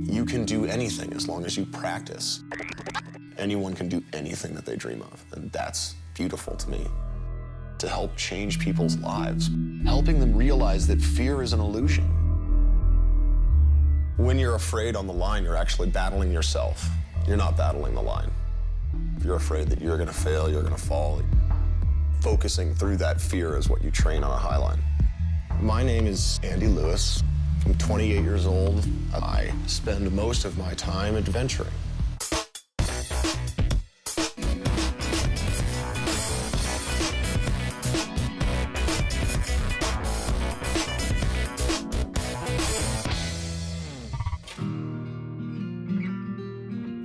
You can do anything as long as you practice. Anyone can do anything that they dream of, and that's beautiful to me. To help change people's lives, helping them realize that fear is an illusion. When you're afraid on the line, you're actually battling yourself. You're not battling the line. If you're afraid that you're gonna fail, you're gonna fall, focusing through that fear is what you train on a high line. My name is Andy Lewis. I'm 28 years old. I spend most of my time adventuring.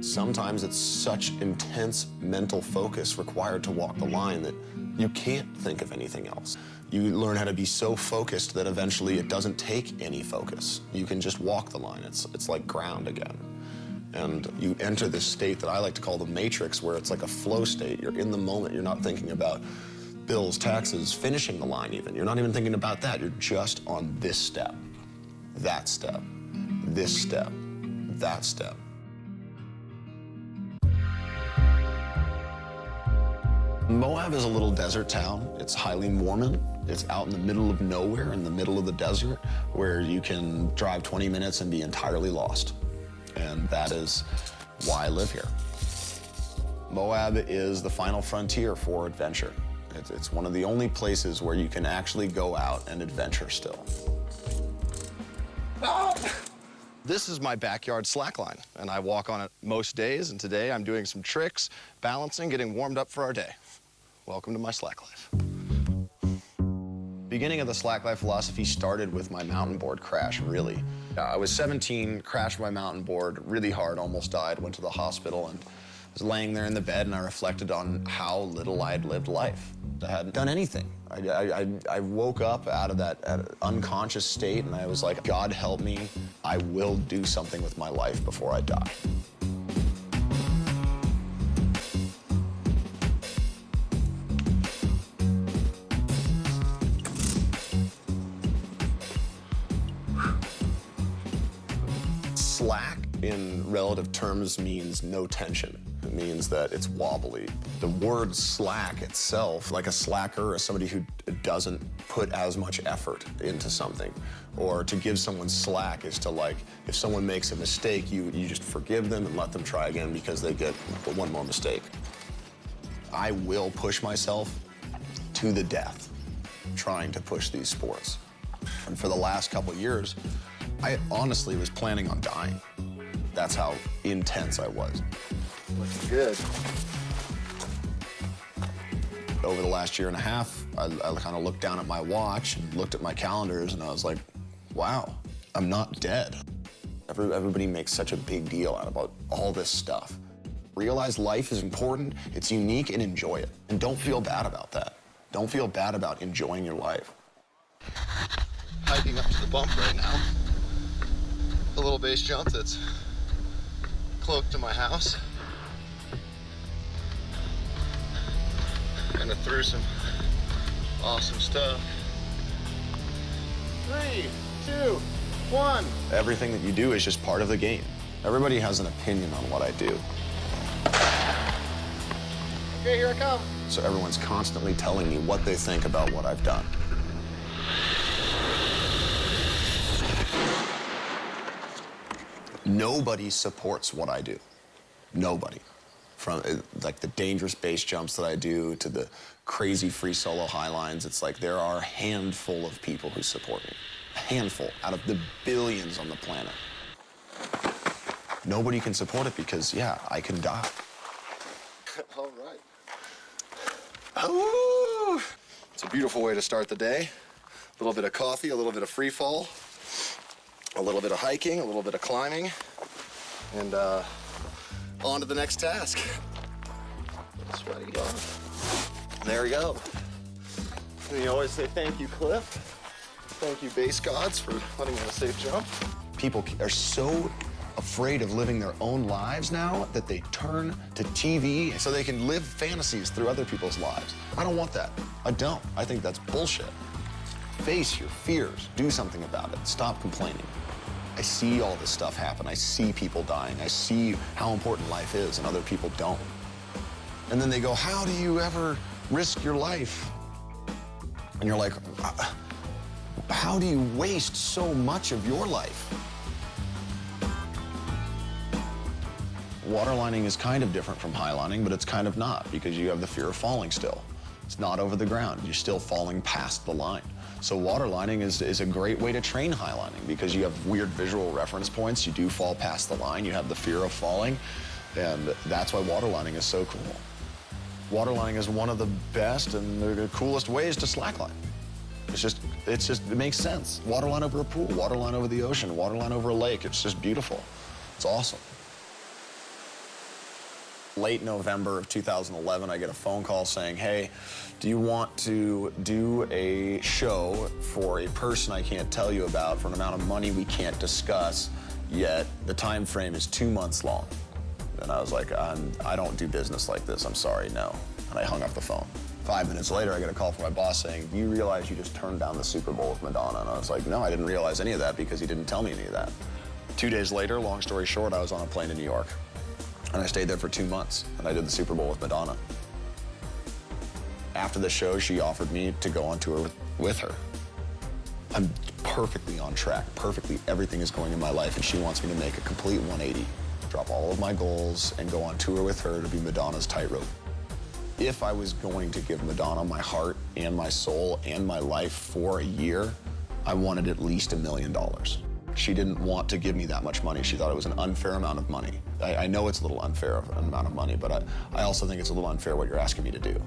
Sometimes it's such intense mental focus required to walk the line that you can't think of anything else. You learn how to be so focused that eventually it doesn't take any focus. You can just walk the line. It's like ground again. And you enter this state that I like to call the matrix, where it's like a flow state. You're in the moment. You're not thinking about bills, taxes, finishing the line even. You're not even thinking about that. You're just on this step, that step, this step, that step. Moab is a little desert town. It's highly Mormon. It's out in the middle of nowhere, in the middle of the desert, where you can drive 20 minutes and be entirely lost. And that is why I live here. Moab is the final frontier for adventure. It's one of the only places where you can actually go out and adventure still. This is my backyard slackline, and I walk on it most days, and today I'm doing some tricks, balancing, getting warmed up for our day. Welcome to my slack life. Beginning of the slack life philosophy started with my mountain board crash, really. I was 17, crashed my mountain board really hard, almost died, went to the hospital, and was laying there in the bed, and I reflected on how little I had lived life. I hadn't done anything. I woke up out of that unconscious state, and I was like, God help me, I will do something with my life before I die. Slack in relative terms means no tension. It means that it's wobbly. The word slack itself, like a slacker is somebody who doesn't put as much effort into something. Or to give someone slack is to, like, if someone makes a mistake, you just forgive them and let them try again because they get one more mistake. I will push myself to the death trying to push these sports. And for the last couple of years, I honestly was planning on dying. That's how intense I was. Looking good. Over the last year and a half, I kind of looked down at my watch and looked at my calendars, and I was like, wow, I'm not dead. Everybody makes such a big deal out about all this stuff. Realize life is important, it's unique, and enjoy it. And don't feel bad about that. Don't feel bad about enjoying your life. Hiking up to the bump right now. A little base jump that's close to my house. Kind of through some awesome stuff. 3, 2, 1. Everything that you do is just part of the game. Everybody has an opinion on what I do. Okay, here I come. So everyone's constantly telling me what they think about what I've done. Nobody supports what I do. Nobody. From like the dangerous base jumps that I do to the crazy free solo high lines, it's like there are a handful of people who support me. A handful out of the billions on the planet. Nobody can support it because, yeah, I can die. All right. Oh, it's a beautiful way to start the day. A little bit of coffee, a little bit of free fall, a little bit of hiking, a little bit of climbing, and on to the next task. Sweaty off. There we go. And you always say thank you, Cliff. Thank you, base gods, for letting me have a safe jump. People are so afraid of living their own lives now that they turn to TV so they can live fantasies through other people's lives. I don't want that. I don't. I think that's bullshit. Face your fears. Do something about it. Stop complaining. I see all this stuff happen. I see people dying. I see how important life is, and other people don't. And then they go, how do you ever risk your life? And you're like, how do you waste so much of your life? Waterlining is kind of different from highlining, but it's kind of not, because you have the fear of falling still. It's not over the ground. You're still falling past the line. So waterlining is a great way to train highlining, because you have weird visual reference points. You do fall past the line. You have the fear of falling, and that's why waterlining is so cool. Waterlining is one of the best and the coolest ways to slackline. It makes sense. Waterline over a pool, waterline over the ocean, waterline over a lake. It's just beautiful. It's awesome. Late November of 2011, I get a phone call saying, hey, do you want to do a show for a person I can't tell you about for an amount of money we can't discuss yet? The time frame is 2 months long. And I was like, I don't do business like this. I'm sorry, no. And I hung up the phone. 5 minutes later, I get a call from my boss saying, do you realize you just turned down the Super Bowl with Madonna? And I was like, no, I didn't realize any of that because he didn't tell me any of that. 2 days later, long story short, I was on a plane to New York. And I stayed there for 2 months, and I did the Super Bowl with Madonna. After the show, she offered me to go on tour with her. I'm perfectly on track, perfectly everything is going in my life, and she wants me to make a complete 180, drop all of my goals, and go on tour with her to be Madonna's tightrope. If I was going to give Madonna my heart and my soul and my life for a year, I wanted at least $1 million. She didn't want to give me that much money. She thought it was an unfair amount of money. I know it's a little unfair amount of money, but I also think it's a little unfair what you're asking me to do.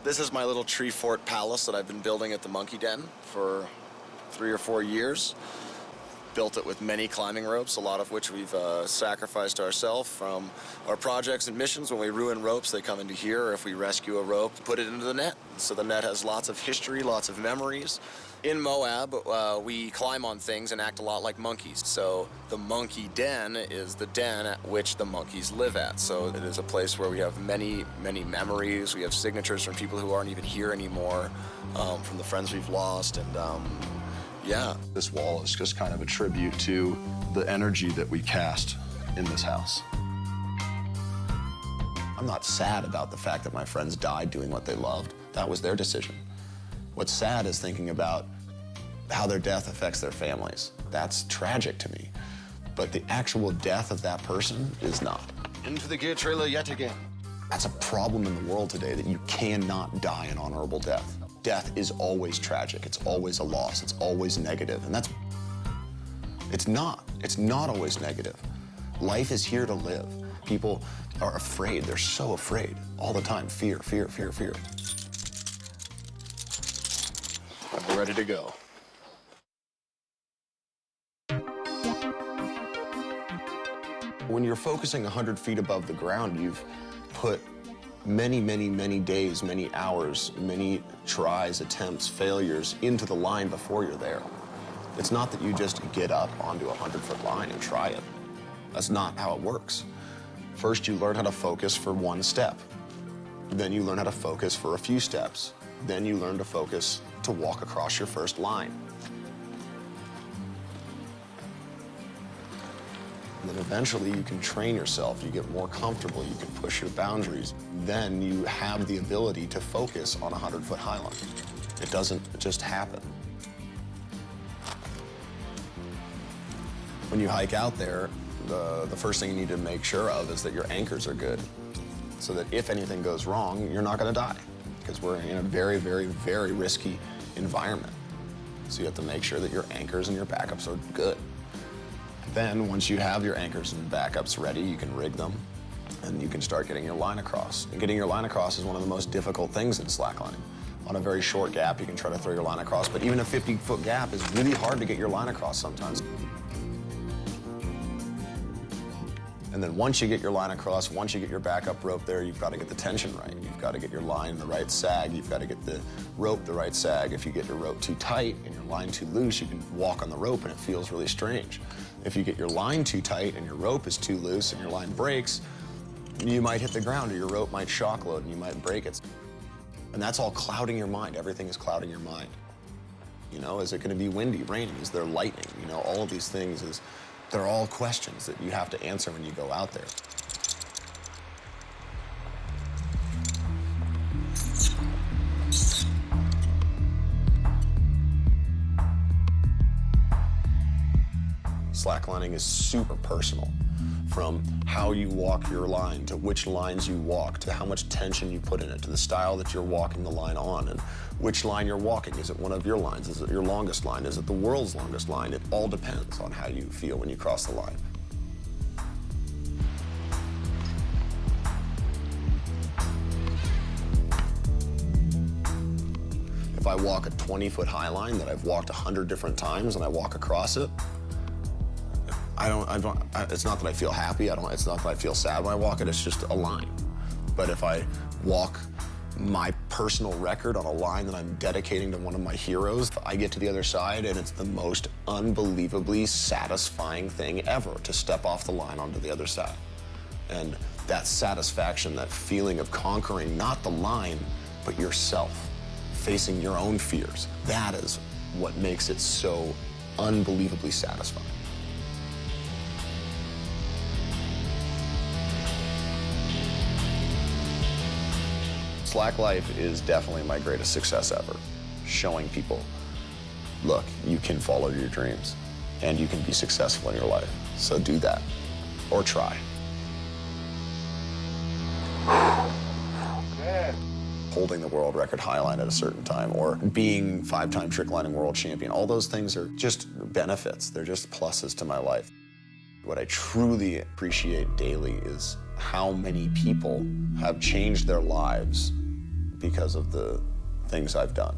This is my little tree fort palace that I've been building at the Monkey Den for 3 or 4 years. Built it with many climbing ropes, a lot of which we've sacrificed ourselves from our projects and missions. When we ruin ropes, they come into here, or if we rescue a rope, put it into the net. So the net has lots of history, lots of memories. In Moab, we climb on things and act a lot like monkeys. So the Monkey Den is the den at which the monkeys live at. So it is a place where we have many, many memories. We have signatures from people who aren't even here anymore, from the friends we've lost, and yeah. This wall is just kind of a tribute to the energy that we cast in this house. I'm not sad about the fact that my friends died doing what they loved. That was their decision. What's sad is thinking about how their death affects their families. That's tragic to me. But the actual death of that person is not. Into the gear trailer yet again. That's a problem in the world today, that you cannot die an honorable death. Death is always tragic. It's always a loss. It's always negative. And it's not always negative. Life is here to live. People are afraid. They're so afraid all the time. Fear, fear, fear, fear. I'm ready to go. When you're focusing 100 feet above the ground, you've put many, many, many days, many hours, many tries, attempts, failures into the line before you're there. It's not that you just get up onto a 100-foot line and try it. That's not how it works. First, you learn how to focus for one step. Then you learn how to focus for a few steps. Then you learn to focus to walk across your first line. And then eventually you can train yourself, you get more comfortable, you can push your boundaries. Then you have the ability to focus on a 100-foot highline. It doesn't just happen. When you hike out there, the first thing you need to make sure of is that your anchors are good, so that if anything goes wrong, you're not gonna die, because we're in a very, very, very risky environment. So you have to make sure that your anchors and your backups are good. Then, once you have your anchors and backups ready, you can rig them, and you can start getting your line across. And getting your line across is one of the most difficult things in slacklining. On a very short gap, you can try to throw your line across, but even a 50-foot gap is really hard to get your line across sometimes. And then once you get your line across, once you get your backup rope there, you've got to get the tension right. You've got to get your line the right sag. You've got to get the rope the right sag. If you get your rope too tight and your line too loose, you can walk on the rope and it feels really strange. If you get your line too tight and your rope is too loose and your line breaks, you might hit the ground or your rope might shock load and you might break it. And that's all clouding your mind. Everything is clouding your mind. You know, is it going to be windy, raining? Is there lightning? You know, all of these things, they're all questions that you have to answer when you go out there. Slacklining is super personal, from how you walk your line, to which lines you walk, to how much tension you put in it, to the style that you're walking the line on, and which line you're walking. Is it one of your lines? Is it your longest line? Is it the world's longest line? It all depends on how you feel when you cross the line. If I walk a 20-foot high line that I've walked 100 different times and I walk across it, it's not that I feel happy, it's not that I feel sad when I walk it, it's just a line. But if I walk my personal record on a line that I'm dedicating to one of my heroes, I get to the other side and it's the most unbelievably satisfying thing ever to step off the line onto the other side. And that satisfaction, that feeling of conquering not the line, but yourself, facing your own fears, that is what makes it so unbelievably satisfying. Slack life is definitely my greatest success ever. Showing people, look, you can follow your dreams and you can be successful in your life. So do that, or try. Holding the world record highline at a certain time, or being 5-time trick lining world champion, all those things are just benefits. They're just pluses to my life. What I truly appreciate daily is how many people have changed their lives because of the things I've done.